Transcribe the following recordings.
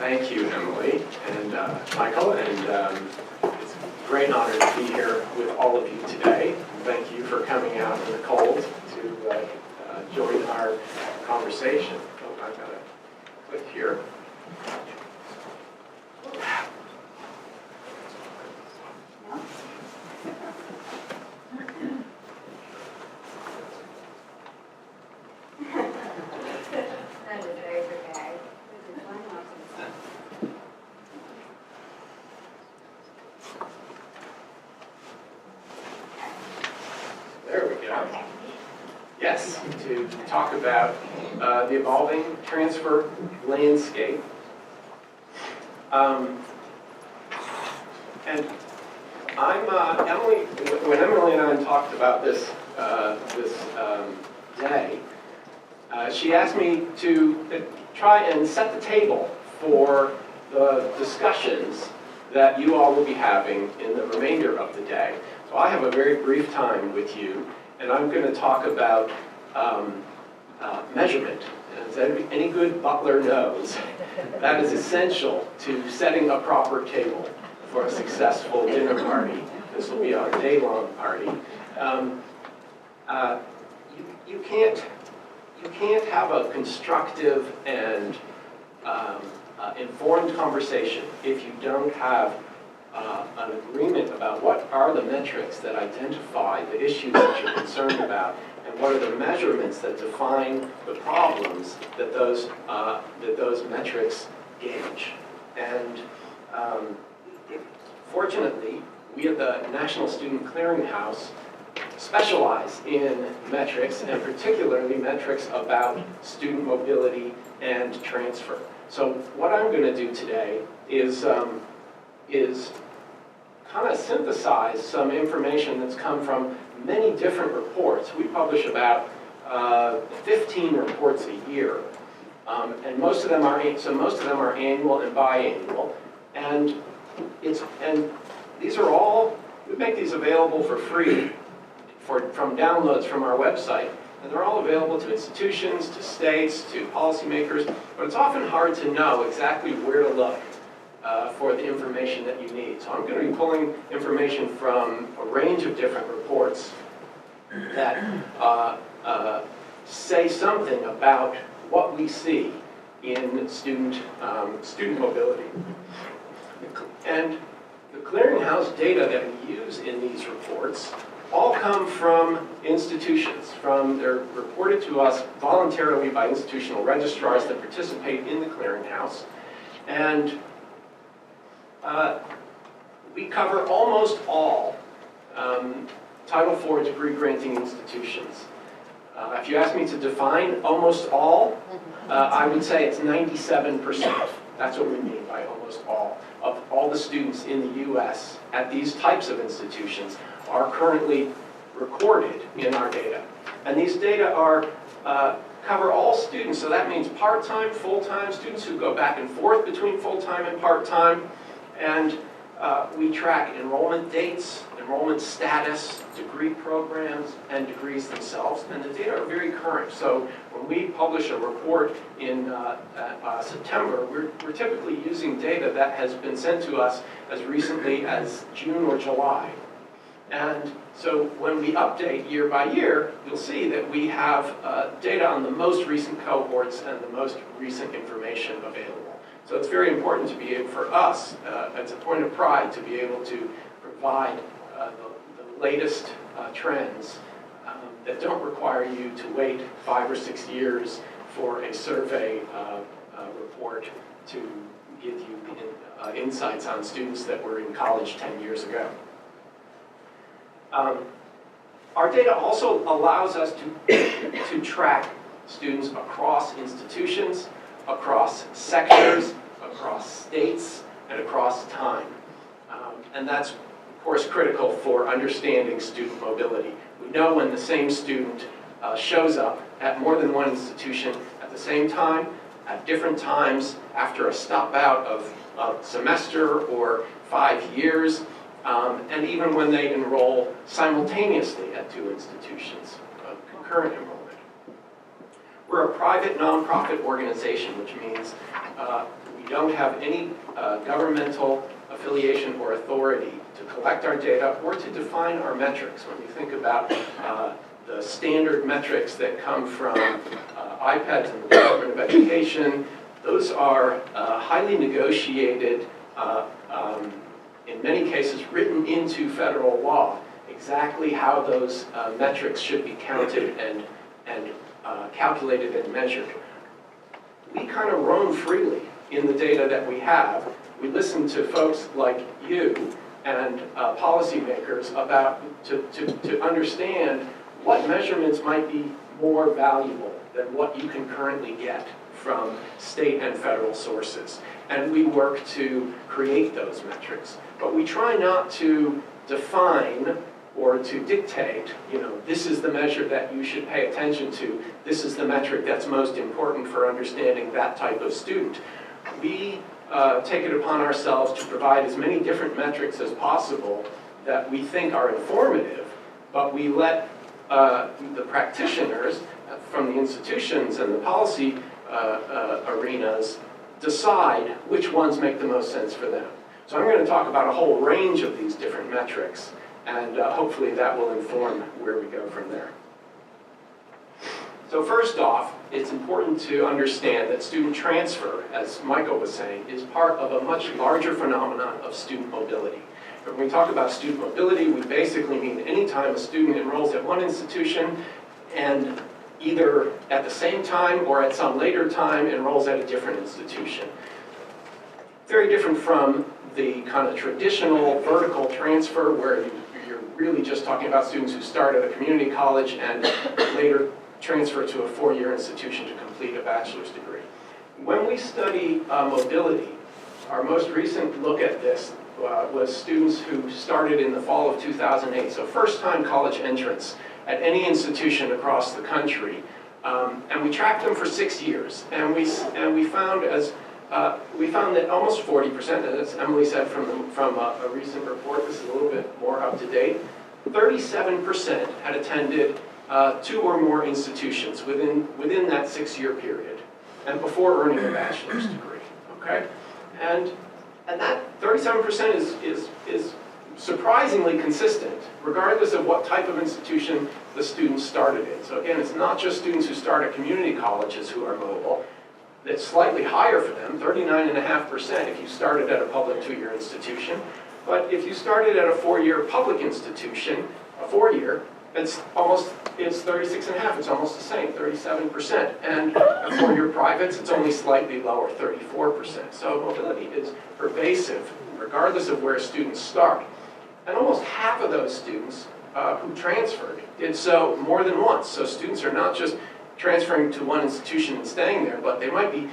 Thank you, Emily and Michael, and it's a great honor to be here with all of you today. Thank you for coming out in the cold to join our conversation. Oh, I've got to click here. Yes, to talk about the evolving transfer landscape. And Emily, when Emily and I talked about this day, she asked me to try and set the table for the discussions that you all will be having in the remainder of the day. So I have a very brief time with you, and I'm going to talk about measurement. As any good butler knows, that is essential to setting a proper table for a successful dinner party. This will be our day-long party. You can't have a constructive and informed conversation if you don't have an agreement about what are the metrics that identify the issues that you're concerned about, and what are the measurements that define the problems that those metrics gauge. And fortunately, we at the National Student Clearinghouse specialize in metrics, and particularly metrics about student mobility and transfer. So what I'm going to do today is kind of synthesize some information that's come from many different reports. We publish about 15 reports a year, and most of them are annual and biannual, and these are all, we make these available for free from downloads from our website, and they're all available to institutions, to states, to policymakers, but it's often hard to know exactly where to look for the information that you need. So I'm going to be pulling information from a range of different reports that say something about what we see in student mobility. And the clearinghouse data that we use in these reports all come from institutions. They're reported to us voluntarily by institutional registrars that participate in the clearinghouse. And we cover almost all Title IV degree-granting institutions. If you ask me to define almost all, I would say it's 97%. That's what we mean by almost all. Of all the students in the U.S. at these types of institutions are currently recorded in our data. And these data cover all students, so that means part-time, full-time, students who go back and forth between full-time and part-time. And we track enrollment dates, enrollment status, degree programs, and degrees themselves. And the data are very current. So when we publish a report in September, we're typically using data that has been sent to us as recently as June or July. And so when we update year by year, you'll see that we have data on the most recent cohorts and the most recent information available. So it's very important to be able, for us, it's a point of pride to be able to provide the latest trends that don't require you to wait 5 or 6 years for a survey report to give you insights on students that were in college 10 years ago. Our data also allows us to track students across institutions, across sectors, across states, and across time. And that's, of course, critical for understanding student mobility. We know when the same student shows up at more than one institution at the same time, at different times, after a stop out of a semester or 5 years, and even when they enroll simultaneously at 2 institutions, concurrent enrollment. We're a private nonprofit organization, which means we We don't have any governmental affiliation or authority to collect our data or to define our metrics. When you think about the standard metrics that come from iPads and the Department of Education, those are highly negotiated, in many cases written into federal law, exactly how those metrics should be counted and calculated and measured. We kind of roam freely in the data that we have. We listen to folks like you and policymakers to understand what measurements might be more valuable than what you can currently get from state and federal sources. And we work to create those metrics. But we try not to define or to dictate, this is the measure that you should pay attention to, this is the metric that's most important for understanding that type of student. We take it upon ourselves to provide as many different metrics as possible that we think are informative, but we let the practitioners from the institutions and the policy arenas decide which ones make the most sense for them. So I'm going to talk about a whole range of these different metrics, and hopefully that will inform where we go from there. So first off, it's important to understand that student transfer, as Michael was saying, is part of a much larger phenomenon of student mobility. When we talk about student mobility, we basically mean any time a student enrolls at one institution and either at the same time or at some later time enrolls at a different institution. Very different from the kind of traditional vertical transfer where you're really just talking about students who start at a community college and later transfer to a four-year institution to complete a bachelor's degree. When we study mobility, our most recent look at this was students who started in the fall of 2008, so first-time college entrants at any institution across the country. And we tracked them for 6 years, and we found that almost 40%, as Emily said from a recent report, this is a little bit more up to date, 37% had attended 2 or more institutions within that 6-year period, and before earning a bachelor's degree. Okay, and that 37% is surprisingly consistent, regardless of what type of institution the student started in. So again, it's not just students who start at community colleges who are mobile. It's slightly higher for them, 39.5% if you started at a public 2-year institution. But if you started at a 4-year public institution, a 4-year, it's 36.5%, it's almost the same, 37%. And a 4-year privates, it's only slightly lower, 34%. So mobility is pervasive, regardless of where students start. And almost half of those students who transferred did so more than once. So students are not just transferring to one institution and staying there, but they might be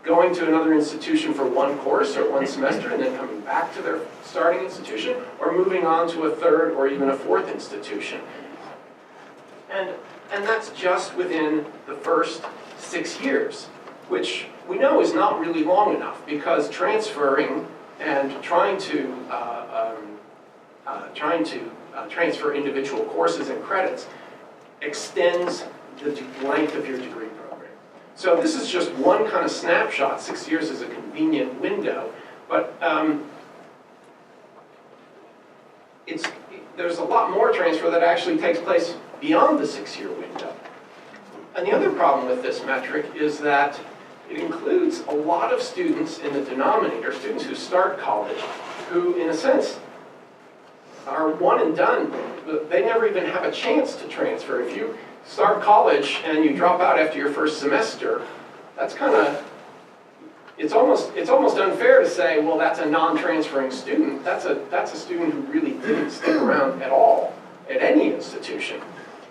going to another institution for one course or one semester and then coming back to their starting institution, or moving on to a third or even a fourth institution. And that's just within the first 6 years, which we know is not really long enough, because transferring and trying to transfer individual courses and credits extends the length of your degree program. So this is just one kind of snapshot. 6 years is a convenient window, but there's a lot more transfer that actually takes place beyond the 6-year window. And the other problem with this metric is that it includes a lot of students in the denominator, students who start college, who in a sense are one and done. They never even have a chance to transfer. If you start college and you drop out after your first semester, that's kind of, it's almost unfair to say, well, that's a non-transferring student. That's a student who really didn't stick around at all at any institution.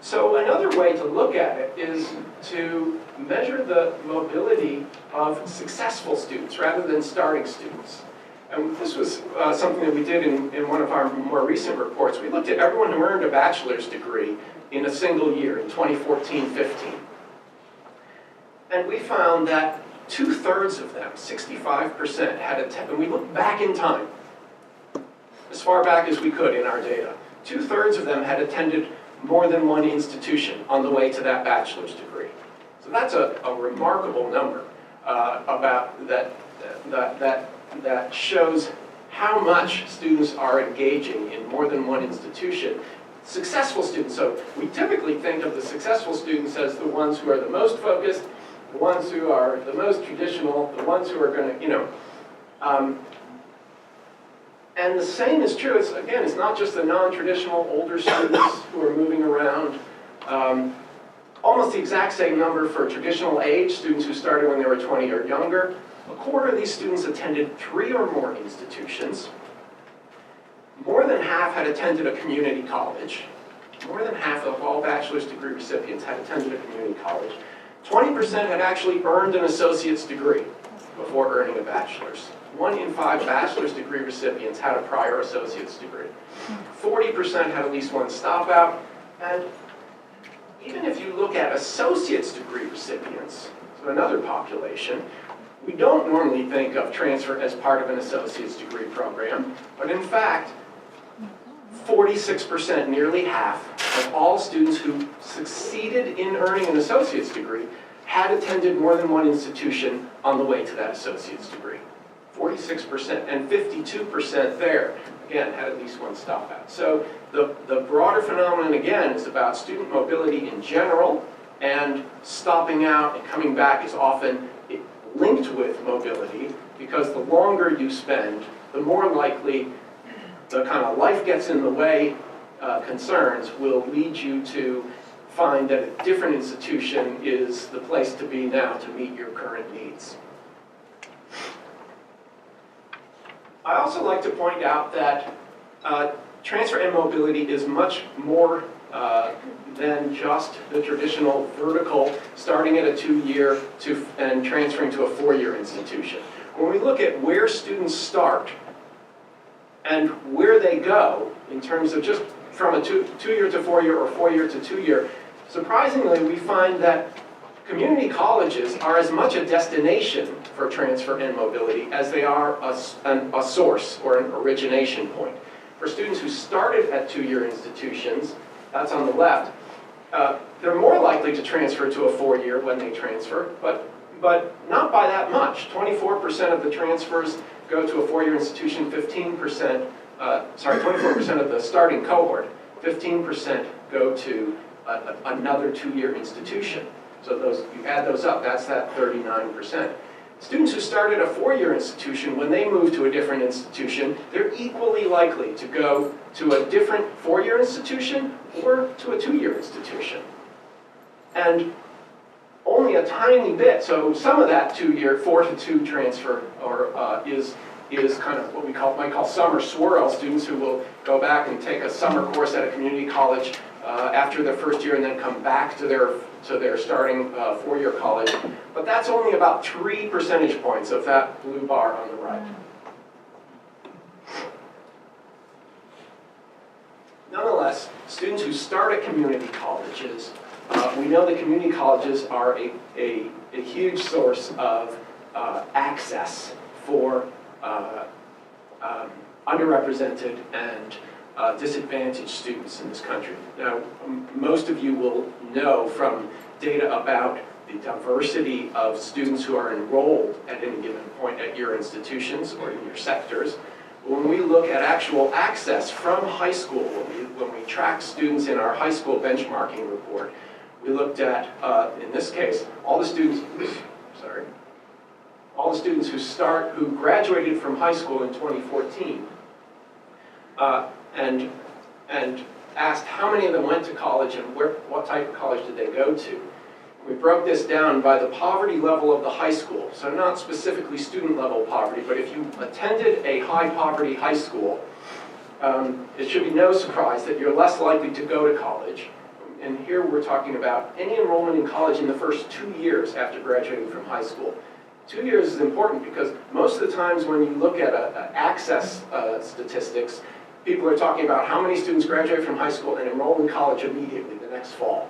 So another way to look at it is to measure the mobility of successful students rather than starting students. And this was something that we did in one of our more recent reports. We looked at everyone who earned a bachelor's degree in a single year, in 2014-15. And we found that 2/3 of them, 65%, had attended, and we looked back in time, as far back as we could in our data. 2/3 of them had attended more than one institution on the way to that bachelor's degree. So that's a remarkable number. about that shows how much students are engaging in more than one institution. Successful students, so we typically think of the successful students as the ones who are the most focused, the ones who are the most traditional, the ones who are going to, and the same is true, again, it's not just the non-traditional older students who are moving around. Almost the exact same number for traditional age, students who started when they were 20 or younger. A quarter of these students attended 3 or more institutions. More than half had attended a community college. More than half of all bachelor's degree recipients had attended a community college. 20% had actually earned an associate's degree before earning a bachelor's. 1 in 5 bachelor's degree recipients had a prior associate's degree. 40% had at least one stop out. And even if you look at associate's degree recipients, so another population, we don't normally think of transfer as part of an associate's degree program, but in fact, 46%, nearly half, of all students who succeeded in earning an associate's degree had attended more than one institution on the way to that associate's degree. 46%, and 52% there, again, had at least one stop out. So the broader phenomenon, again, is about student mobility in general, and stopping out and coming back is often linked with mobility, because the longer you spend, the more likely the kind of life gets in the way concerns will lead you to find that a different institution is the place to be now to meet your current needs. I also like to point out that transfer and mobility is much more than just the traditional vertical, starting at a 2-year and transferring to a 4-year institution. When we look at where students start and where they go in terms of just from a 2-year to 4-year or 4-year to 2-year, surprisingly we find that community colleges are as much a destination for transfer and mobility as they are a source or an origination point. For students who started at 2-year institutions, that's on the left, they're more likely to transfer to a 4-year when they transfer, but not by that much. 24% of the transfers go to a 4-year institution, 24% of the starting cohort, 15% go to another 2-year institution. So you add those up, that's that 39%. Students who start at a 4-year institution, when they move to a different institution, they're equally likely to go to a different 4-year institution or to a 2-year institution. And only a tiny bit, so some of that 2-year, 4 to 2 transfer is kind of what we might call summer swirl, students who will go back and take a summer course at a community college after their first year and then come back to their starting 4-year college. But that's only about 3 percentage points of that blue bar on the right. Nonetheless, students who start at community colleges, we know that community colleges are a huge source of access for underrepresented and disadvantaged students in this country. Now, most of you will know from data about the diversity of students who are enrolled at any given point at your institutions or in your sectors. When we look at actual access from high school, when we track students in our high school benchmarking report, we looked at, in this case, all the students who graduated from high school in 2014, and asked how many of them went to college and what type of college did they go to. We broke this down by the poverty level of the high school, so not specifically student level poverty, but if you attended a high poverty high school, it should be no surprise that you're less likely to go to college. And here we're talking about any enrollment in college in the first 2 years after graduating from high school. 2 years is important because most of the times when you look at access statistics, people are talking about how many students graduate from high school and enroll in college immediately the next fall.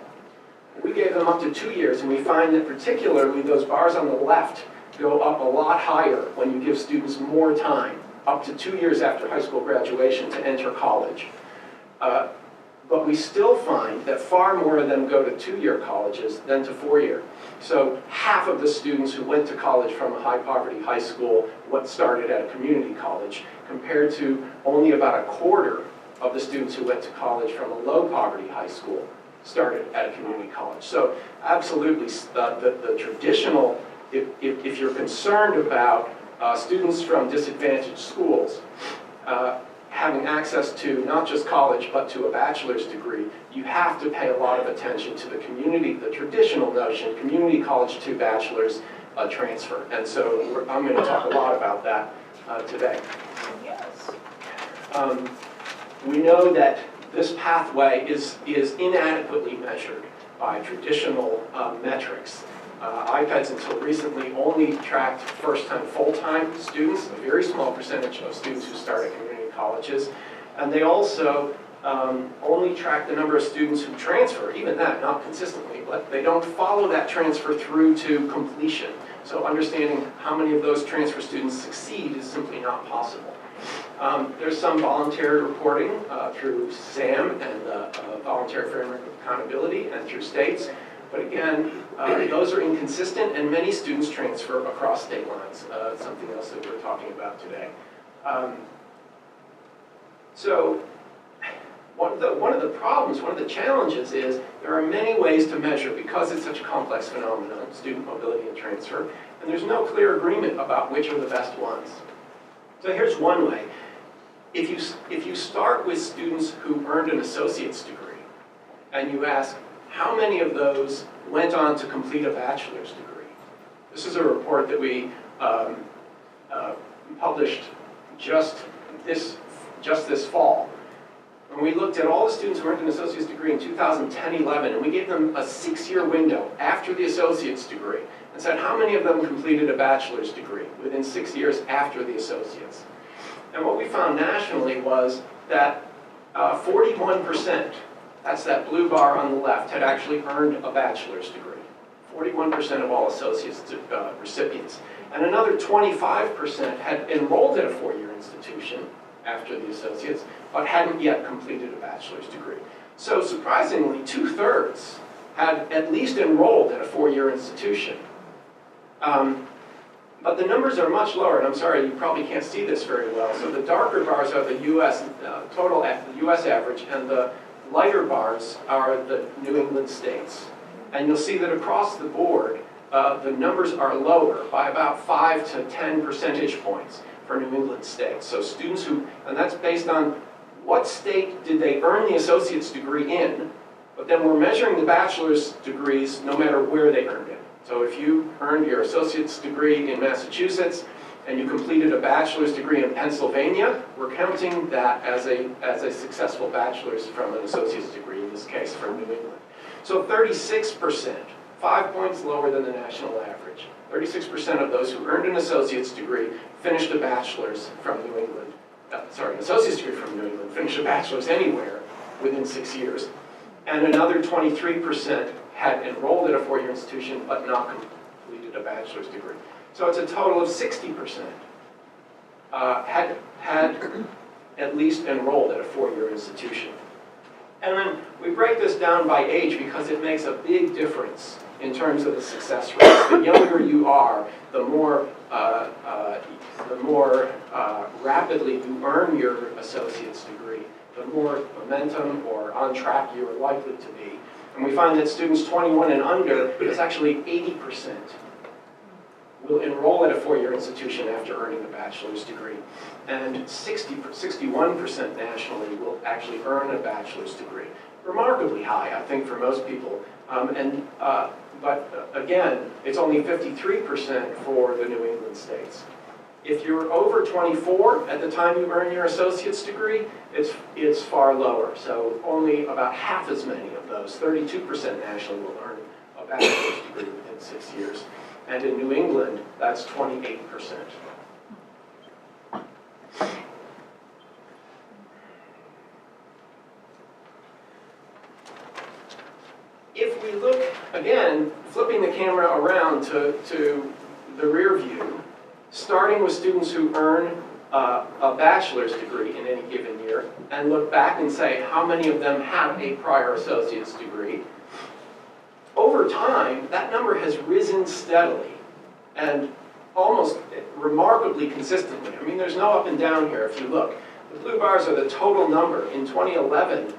We gave them up to 2 years, and we find that particularly those bars on the left go up a lot higher when you give students more time, up to 2 years after high school graduation, to enter college. but we still find that far more of them go to two-year colleges than to four-year. So half of the students who went to college from a high-poverty high school started at a community college, compared to only about a quarter of the students who went to college from a low-poverty high school started at a community college. So absolutely, the traditional, if you're concerned about students from disadvantaged schools having access to not just college, but to a bachelor's degree, you have to pay a lot of attention to the community, the traditional notion, community college to bachelor's transfer. And so I'm going to talk a lot about that today. Yes. We know that this pathway is inadequately measured by traditional metrics. IPEDS until recently only tracked first-time, full-time students, a very small percentage of students who start at community colleges. And they also only track the number of students who transfer, even that, not consistently, but they don't follow that transfer through to completion. So understanding how many of those transfer students succeed is simply not possible. There's some voluntary reporting through SAM and the Voluntary Framework of Accountability and through states. But again, those are inconsistent, and many students transfer across state lines, something else that we're talking about today. So one of the problems, one of the challenges is there are many ways to measure, because it's such a complex phenomenon, student mobility and transfer, and there's no clear agreement about which are the best ones. So here's one way. If you start with students who earned an associate's degree, and you ask, how many of those went on to complete a bachelor's degree? This is a report that we published just this fall. And we looked at all the students who earned an associate's degree in 2010-11, and we gave them a 6-year window after the associate's degree, and said how many of them completed a bachelor's degree within 6 years after the associate's. And what we found nationally was that 41%, that's that blue bar on the left, had actually earned a bachelor's degree. 41% of all associate's recipients. And another 25% had enrolled at a four-year institution after the associates, but hadn't yet completed a bachelor's degree. So surprisingly, 2/3 had at least enrolled at a four-year institution. But the numbers are much lower, and I'm sorry, you probably can't see this very well. So the darker bars are the U.S. Total U.S. average, and the lighter bars are the New England states. And you'll see that across the board, the numbers are lower by about 5 to 10 percentage points for New England states. So students who, and that's based on what state did they earn the associate's degree in, but then we're measuring the bachelor's degrees no matter where they earned it. So if you earned your associate's degree in Massachusetts and you completed a bachelor's degree in Pennsylvania, we're counting that as a successful bachelor's from an associate's degree, in this case from New England. So 36%, 5 points lower than the national average. 36% of those who earned an associate's degree finished a bachelor's from New England. An associate's degree from New England, finished a bachelor's anywhere within 6 years. And another 23% had enrolled at a four-year institution but not completed a bachelor's degree. So it's a total of 60% had at least enrolled at a four-year institution. And then we break this down by age because it makes a big difference in terms of the success rate. The younger you are, the more rapidly you earn your associate's degree, the more momentum or on track you are likely to be. And we find that students 21 and under, it's actually 80%, will enroll at a four-year institution after earning a bachelor's degree. And 61% nationally will actually earn a bachelor's degree. Remarkably high, I think, for most people. But again, it's only 53% for the New England states. If you're over 24 at the time you earn your associate's degree, it's far lower. So only about half as many of those, 32% nationally, will earn a bachelor's degree within 6 years. And in New England, that's 28%. If we look, again, flipping the camera around to the rear view, starting with students who earn a bachelor's degree in any given year and look back and say how many of them have a prior associate's degree, over time, that number has risen steadily and almost remarkably consistently. I mean, there's no up and down here if you look. The blue bars are the total number. In 2011,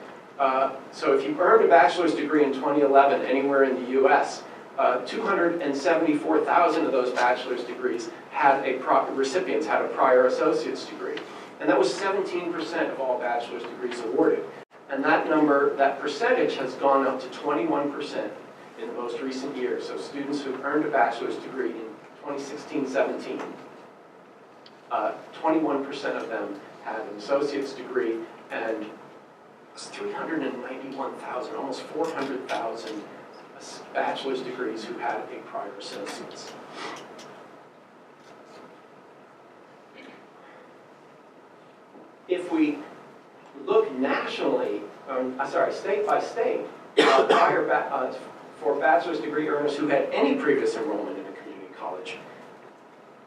so if you earned a bachelor's degree in 2011 anywhere in the US, 274,000 of those bachelor's degrees had recipients had a prior associate's degree. And that was 17% of all bachelor's degrees awarded. And that number, that percentage has gone up to 21% in the most recent years. So students who earned a bachelor's degree in 2016-17, 21% of them had an associate's degree, and 391,000, almost 400,000 bachelor's degrees who had a prior associate's. If we look nationally, state by state, for bachelor's degree earners who had any previous enrollment in a community college,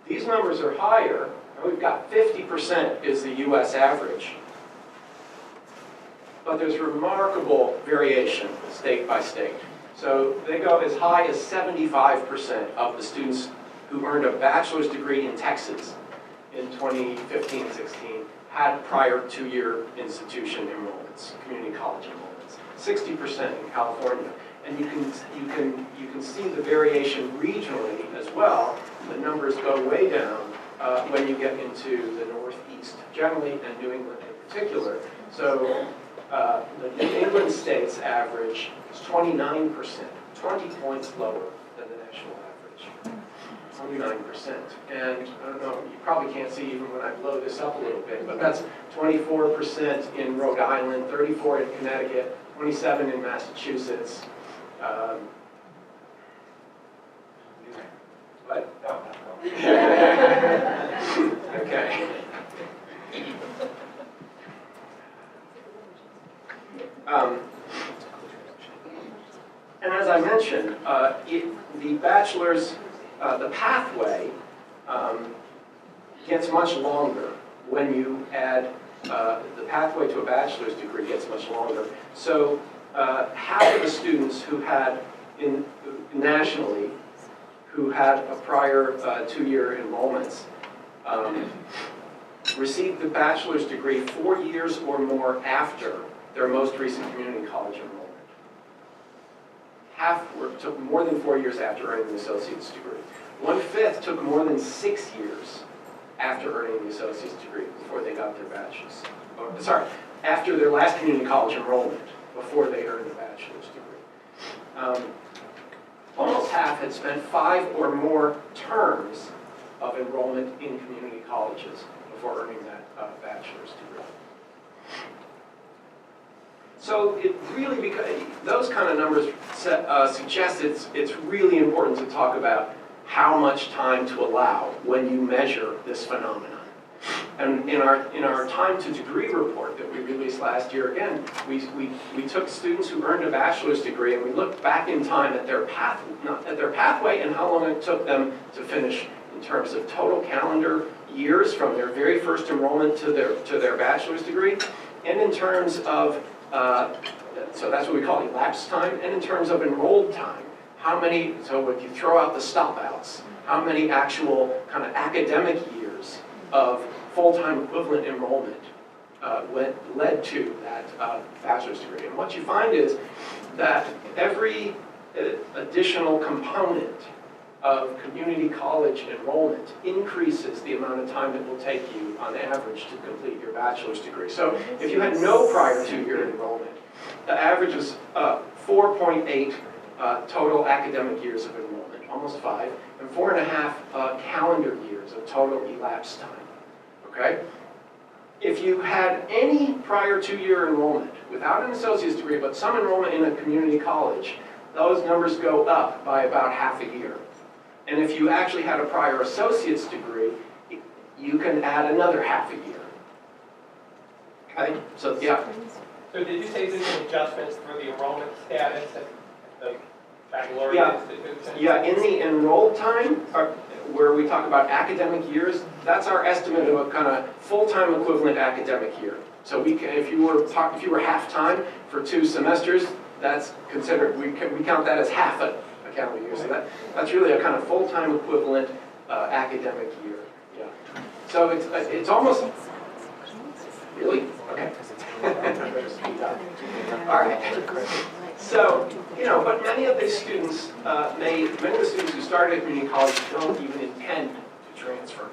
these numbers are higher. We've got 50% is the US average. But there's remarkable variation state by state. So they go as high as 75% of the students who earned a bachelor's degree in Texas in 2015-16 had prior two-year institution enrollments, community college enrollments. 60% in California. And you can see the variation regionally as well. The numbers go way down when you get into the Northeast generally and New England in particular. So the New England states average is 29%, 20 points lower than the national average. 29%. And I don't know, you probably can't see even when I blow this up a little bit, but that's 24% in Rhode Island, 34% in Connecticut, 27% in Massachusetts. What? Okay. And as I mentioned, the bachelor's, the pathway gets much longer when you add, the pathway to a bachelor's degree gets much longer. So half of the students who had, nationally, who had a prior two-year enrollments received the bachelor's degree 4 years or more after their most recent community college enrollment. Half took more than 4 years after earning the associate's degree. 1/5 took more than 6 years after earning the associate's degree before they got their bachelor's. After their last community college enrollment before they earned a bachelor's degree. Almost half had spent 5 or more terms of enrollment in community colleges before earning that bachelor's degree. So it really, because those kind of numbers suggest it's really important to talk about how much time to allow when you measure this phenomenon. And in our time to degree report that we released last year, again, we took students who earned a bachelor's degree and we looked back in time at their pathway and how long it took them to finish in terms of total calendar years from their very first enrollment to their bachelor's degree, and in terms of so that's what we call elapsed time, and in terms of enrolled time. How many, so if you throw out the stop-outs, how many actual kind of academic years of full-time equivalent enrollment led to that bachelor's degree. And what you find is that every additional component of community college enrollment increases the amount of time it will take you on average to complete your bachelor's degree. So if you had no prior two-year enrollment, the average is 4.8 total academic years of enrollment, almost 5, and 4.5 calendar years of total elapsed time. Okay? If you had any prior two-year enrollment without an associate's degree, but some enrollment in a community college, those numbers go up by about half a year. And if you actually had a prior associate's degree, you can add another half a year. Okay? So, yeah. So did you say this is adjustments for the enrollment status at the baccalaureate? Yeah, in the enrolled time, where we talk about academic years, that's our estimate of a kind of full-time equivalent academic year. So we can, if you were half-time for 2 semesters, that's considered, we count that as half a calendar year. So that's really a kind of full-time equivalent academic year. Yeah. So it's almost, really? Okay. All right. So, but many of these students, many of the students who started at community college don't even intend to transfer.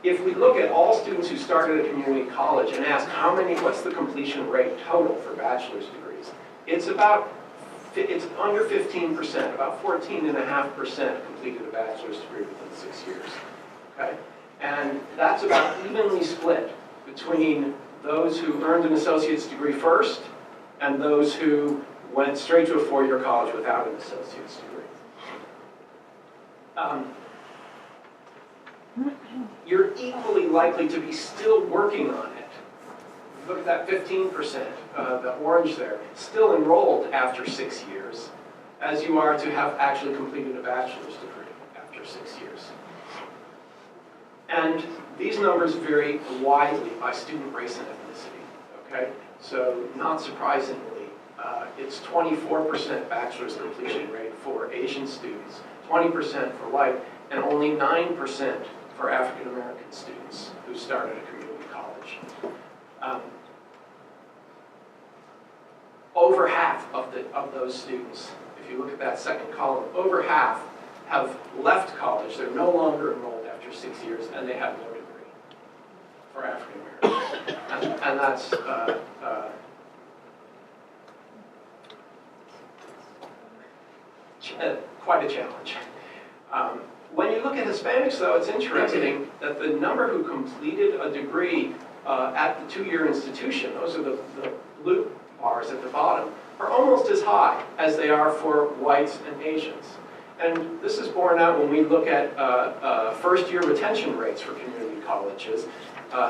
If we look at all students who started at community college and ask what's the completion rate total for bachelor's degrees, it's under 15%, about 14.5% completed a bachelor's degree within 6 years. Okay? And that's about evenly split between those who earned an associate's degree first and those who went straight to a 4-year college without an associate's degree. You're equally likely to be still working on it. Look at that 15%, the orange there, still enrolled after 6 years, as you are to have actually completed a bachelor's degree after 6 years. And these numbers vary widely by student race and ethnicity, okay? So not surprisingly, it's 24% bachelor's completion rate for Asian students, 20% for white, and only 9% for African American students who started at community college. Over half of those students, if you look at that second column, over half have left college. They're no longer enrolled after 6 years, and they have no degree for African Americans. And that's quite a challenge. When you look at Hispanics, though, it's interesting that the number who completed a degree at the 2-year institution, those are the blue bars at the bottom, are almost as high as they are for whites and Asians. And this is borne out when we look at first-year retention rates for community colleges.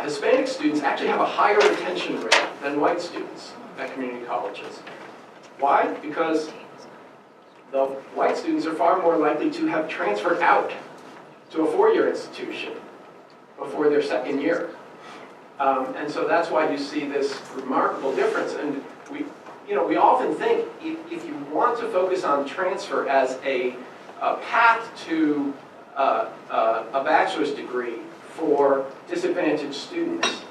Hispanic students actually have a higher retention rate than white students at community colleges. Why? Because the white students are far more likely to have transferred out to a 4-year institution before their second year. And so that's why you see this remarkable difference. And we often think if you want to focus on transfer as a path to a bachelor's degree for disadvantaged students,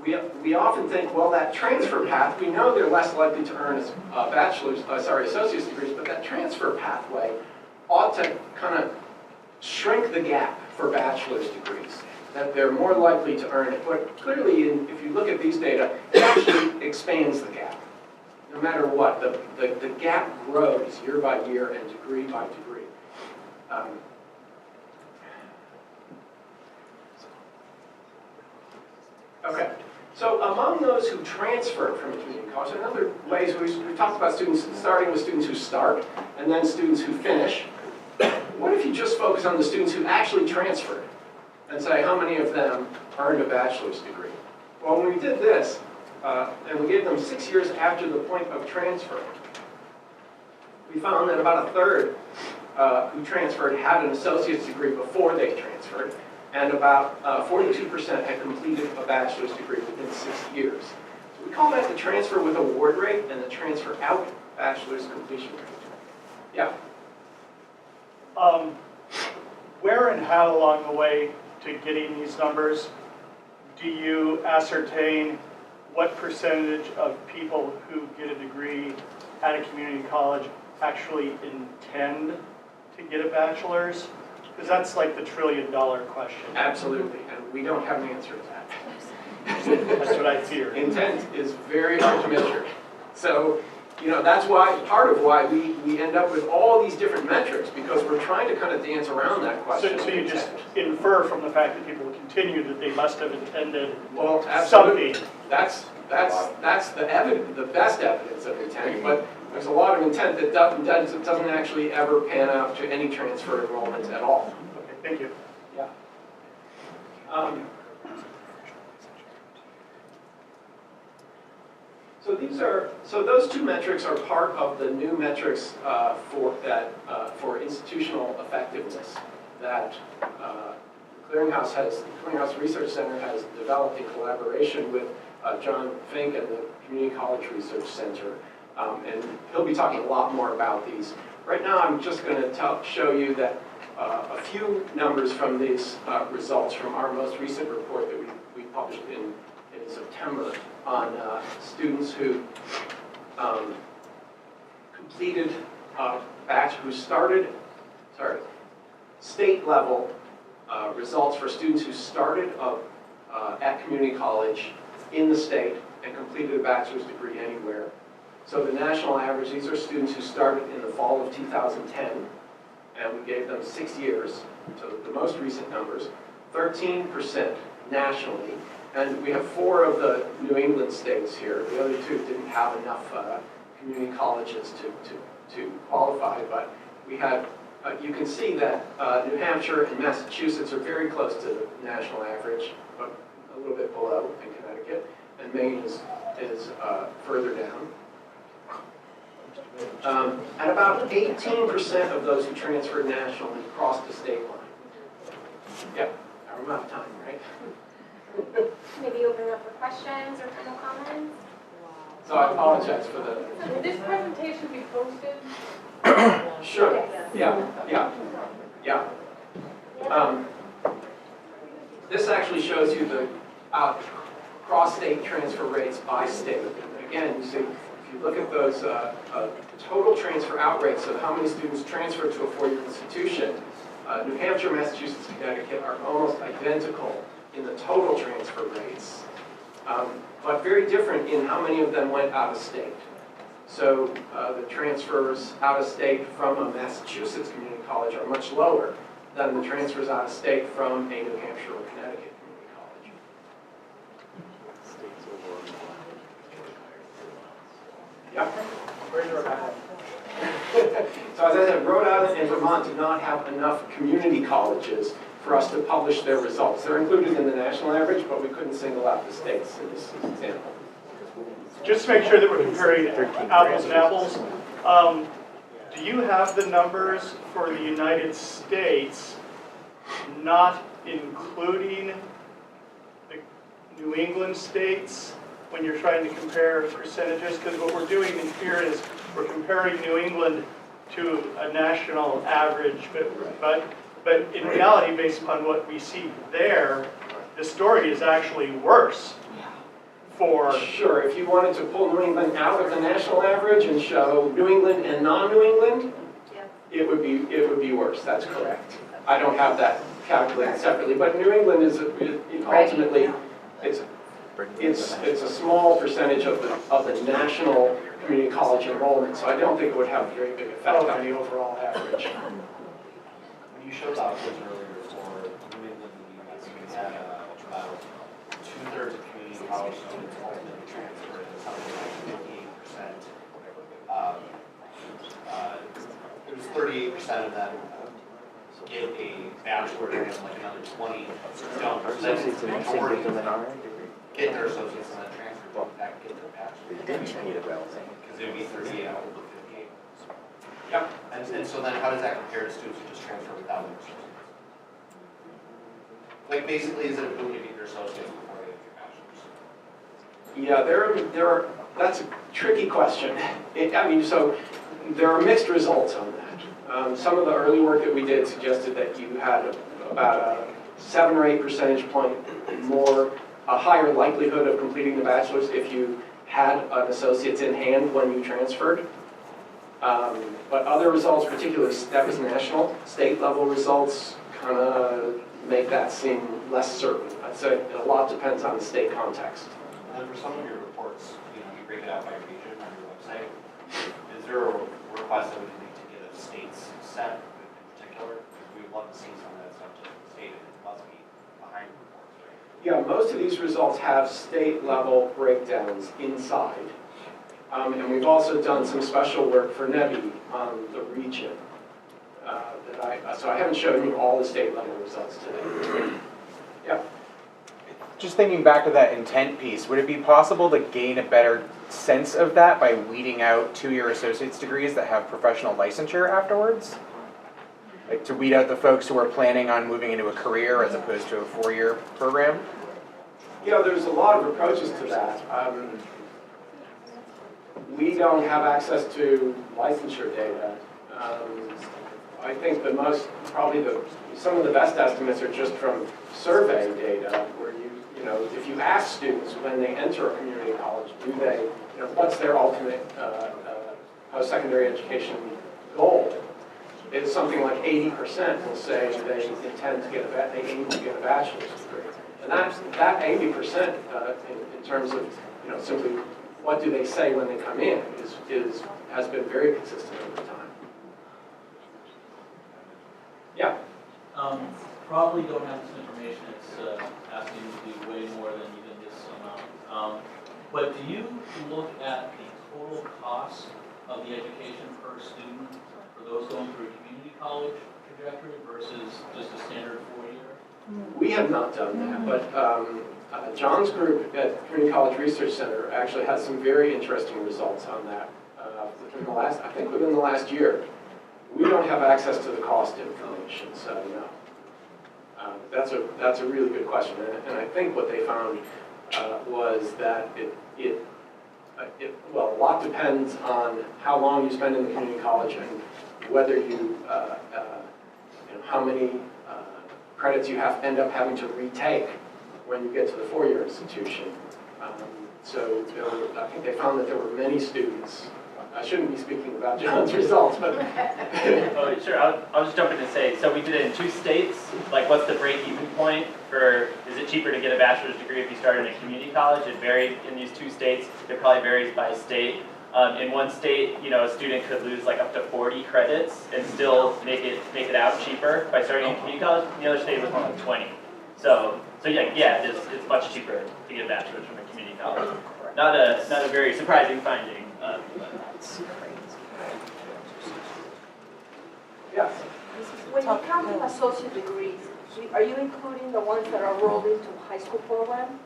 we often think, well, that transfer path, we know they're less likely to earn associate's degrees, but that transfer pathway ought to kind of shrink the gap for bachelor's degrees, that they're more likely to earn it. But clearly, if you look at these data, it actually expands the gap. No matter what, the gap grows year by year and degree by degree. Okay. So among those who transfer from a community college, in other ways, we've talked about students, starting with students who start, and then students who finish. What if you just focus on the students who actually transferred, and say how many of them earned a bachelor's degree? Well, when we did this, and we gave them 6 years after the point of transfer, we found that about a third who transferred had an associate's degree before they transferred, and about 42% had completed a bachelor's degree within 6 years. So we call that the transfer with award rate and the transfer out bachelor's completion rate. Yeah? Where and how along the way to getting these numbers do you ascertain what percentage of people who get a degree at a community college actually intend to get a bachelor's? Because that's like the $1 trillion question. Absolutely, and we don't have an answer to that. That's what I fear. Intent is very hard to measure. So, that's why, part of why we end up with all these different metrics, because we're trying to kind of dance around that question. So you just infer from the fact that people continue that they must have intended absolutely. something. That's the evidence, the best evidence of intent, but there's a lot of intent that doesn't actually ever pan out to any transfer enrollments at all. Okay, thank you. Yeah. So those two metrics are part of the new metrics for institutional effectiveness that Clearinghouse Research Center has developed in collaboration with John Fink and the Community College Research Center. And he'll be talking a lot more about these. Right now, I'm just going to show you that a few numbers from these results from our most recent report that we published in September on students who completed state level results for students who started at community college in the state and completed a bachelor's degree anywhere. So the national average, these are students who started in the fall of 2010, and we gave them 6 years, so the most recent numbers, 13% nationally. And we have 4 of the New England states here. The other 2 didn't have enough community colleges to qualify, but we had, you can see that New Hampshire and Massachusetts are very close to the national average, but a little bit below in Connecticut, and Maine is further down. And about 18% of those who transferred nationally crossed the state line. Yep, I'm out of time, right? Maybe open it up for questions or final comments? So I apologize for the... So will this presentation be posted? Sure, yeah. This actually shows you the cross-state transfer rates by state. Again, you see, if you look at those total transfer out rates of how many students transfer to a four-year institution, New Hampshire, Massachusetts, Connecticut are almost identical in the total transfer rates, but very different in how many of them went out of state. So the transfers out of state from a Massachusetts community college are much lower than the transfers out of state from a New Hampshire or Connecticut community college. Yep. So as I said, Rhode Island and Vermont did not have enough community colleges for us to publish their results. They're included in the national average, but we couldn't single out the states in this example. Just to make sure that we're comparing apples and apples, do you have the numbers for the United States, not including the New England states, when you're trying to compare percentages? Because what we're doing in here is we're comparing New England to a national average, but in reality, based upon what we see there, the story is actually worse for... Sure, if you wanted to pull New England out of the national average and show New England and non-New England, it would be worse, that's correct. I don't have that calculated separately, but New England is ultimately, it's a small percentage of the national community college enrollment, so I don't think it would have a very big effect on the overall average. When you showed outputs earlier for New England and the US, we had about 2/3 of community college students ultimately transferred, and something like 58%. It was 38% of them get a bachelor and like another 20 don't. So that's the majority of them get their associates and then transfer back get their bachelor. Because it would be 38 out of 58. Yep. And so then how does that compare to students who just transfer without their associates? Like basically, is it a boon to get your associates before they get your bachelor's? Yeah, that's a tricky question. So there are mixed results on that. Some of the early work that we did suggested that you had about a 7 or 8 percentage point more, a higher likelihood of completing the bachelor's if you had an associate's in hand when you transferred. But other results, particularly that was national, state level results, kind of make that seem less certain. I'd say a lot depends on the state context. And then for some of your reports, you break it out by region on your website. Is there a request that we need to get a state's set in particular? We would love to see some of that stuff just stated. It must be behind the reports, right? Yeah, most of these results have state level breakdowns inside. And we've also done some special work for NEBI on the region. So I haven't shown you all the state level results today. Yeah. just thinking back to that intent piece, would it be possible to gain a better sense of that by weeding out two-year associate's degrees that have professional licensure afterwards? Like to weed out the folks who are planning on moving into a career as opposed to a four-year program? You know, there's a lot of approaches to that. We don't have access to licensure data. I think some of the best estimates are just from survey data, where you know, if you ask students when they enter a community college, what's their ultimate post-secondary education goal? It's something like 80% will say they intend to they aim to get a bachelor's degree. And that 80% in terms of, you know, simply what do they say when they come in has been very consistent over time. Yeah? Probably don't have this information. It's asking you to do way more than even this amount. But do you look at the total cost of the education per student for those going through a community college trajectory versus just a standard 4-year? We have not done that, but John's group at Community College Research Center actually has some very interesting results on that within the last year. We don't have access to the cost information, so no. That's a really good question, and I think what they found was that a lot depends on how long you spend in the community college and whether how many credits you end up having to retake when you get to the 4-year institution. So I think they found that there were many students. I shouldn't be speaking about John's results, but Oh, sure. I'll just jump in and say, so we did it in 2 states. Like, what's the break-even point for, is it cheaper to get a bachelor's degree if you start in a community college? It varied in these 2 states. It probably varies by state. In one state, you know, a student could lose like up to 40 credits and still make it out cheaper by starting in community college. The other state was more like 20. So yeah, it's much cheaper to get a bachelor's from a community college. Not a very surprising finding. yes. When you count the associate degrees, are you including the ones that are rolled into high school program?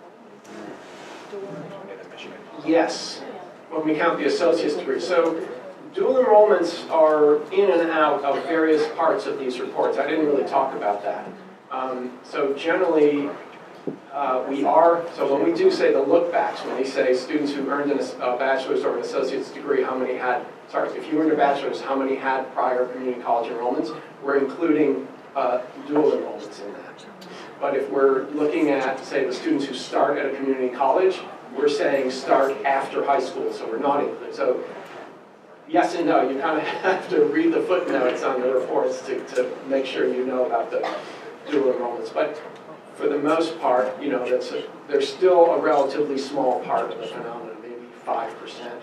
Yes, when we count the associate's degree. So dual enrollments are in and out of various parts of these reports. I didn't really talk about that. So generally, so when we do say the look backs, when we say students who earned a bachelor's or an associate's degree, if you earned a bachelor's, how many had prior community college enrollments, we're including dual enrollments in that. But if we're looking at, say, the students who start at a community college, we're saying start after high school, so we're not including. So yes and no, you kind of have to read the footnotes on the reports to make sure you know about the dual enrollments. But for the most part, you know, there's still a relatively small part of the phenomenon, maybe 5%.